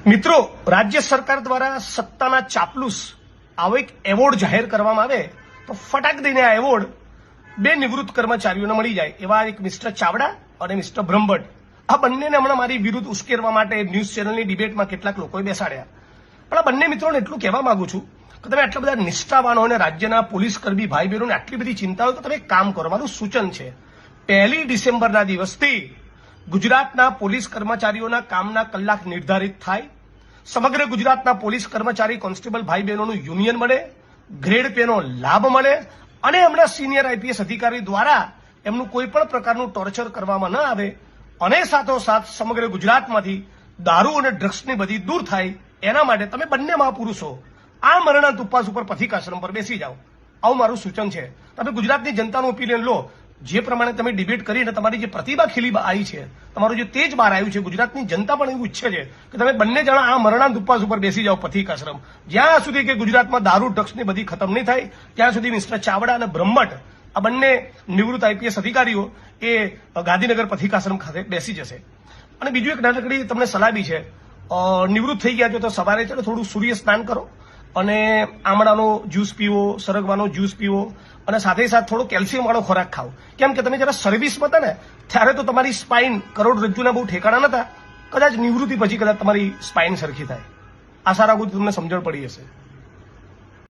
મિત્રો, રાજ્ય સરકાર દ્વારા સત્તાના ચાપલુસ આવો એક એવોર્ડ જાહેર કરવામાં આવે તો ફટાક દઈને આ એવોર્ડ બે નિવૃત્ત કર્મચારીઓને મળી જાય એવા એક મિસ્ટર ચાવડા અને મિસ્ટર બ્રહ્મભટ્ટ. આ બંનેને હમણાં મારી વિરુદ્ધ ઉશ્કેરવા માટે ન્યૂઝ ચેનલની ડિબેટમાં કેટલાક લોકોએ બેસાડ્યા. પણ આ બંને મિત્રોને એટલું કહેવા માંગુ છું કે તમે આટલા બધા નિષ્ઠાવાનો અને રાજ્યના પોલીસ કર્મી ભાઈ બહેનોને આટલી બધી ચિંતા હોય તો તમે એક કામ કરો. મારું સૂચન છે, 1 ડિસેમ્બરના દિવસથી ગુજરાતના પોલીસ કર્મચારીઓના કામના કલાક નિર્ધારિત થાય, સમગ્ર ગુજરાતના પોલીસ કર્મચારી કોન્સ્ટેબલ ભાઈ બહેનોનું યુનિયન મળે, ગ્રેડ પેનો લાભ મળે અને હમણાં સિનિયર આઈપીએસ અધિકારી દ્વારા એમનું કોઈ પણ પ્રકારનું ટોર્ચર કરવામાં ન આવે અને સાથોસાથ સમગ્ર ગુજરાતમાંથી દારૂ અને ડ્રગ્સની બધી દૂર થાય એના માટે તમે બંને મહાપુરુષો આ મરણાંત ઉપવાસ ઉપર પથિકાશ્રમ પર બેસી જાઓ. આવું મારું સૂચન છે. તમે ગુજરાતની જનતાનું ઓપિનિયન લો. જે પ્રમાણે તમે ડિબેટ કરીને તમારી જે પ્રતિભા ખીલી આવી છે, તમારું જે તેજ બહાર આવ્યું છે, ગુજરાતની જનતા પણ એવું ઈચ્છે છે કે તમે બંને જણા આ મરણાંત ઉપવાસ ઉપર બેસી જાઓ પથિકાશ્રમ. જ્યાં સુધી કે ગુજરાતમાં દારૂ ડ્રગ્સની બધી ખતમ નહીં થાય ત્યાં સુધી મિસ્ટર ચાવડા અને બ્રહ્મભટ્ટ આ બંને નિવૃત્ત આઈપીએસ અધિકારીઓ એ ગાંધીનગર પથિકાશ્રમ ખાતે બેસી જશે. અને બીજું એક નાનકડી તમને સલાહ બી છે, નિવૃત્ત થઈ ગયા છો તો સવારે ચલો થોડું સૂર્ય સ્નાન કરો અને આમળાનો જ્યુસ પીવો, સરગવાનો જ્યુસ પીવો અને સાથે સાથે થોડો કેલ્શિયમ વાળો ખોરાક ખાઓ. કેમ કે તમે જરા સર્વિસમાં હતા ને ત્યારે તો તમારી સ્પાઇન કરોડરજ્જુના બહુ ઠેકાણા નતા. કદાચ નિવૃત્તિ પછી કદાચ તમારી સ્પાઇન સરખી થાય. આશા રાખું તમને સમજણ પડી હશે.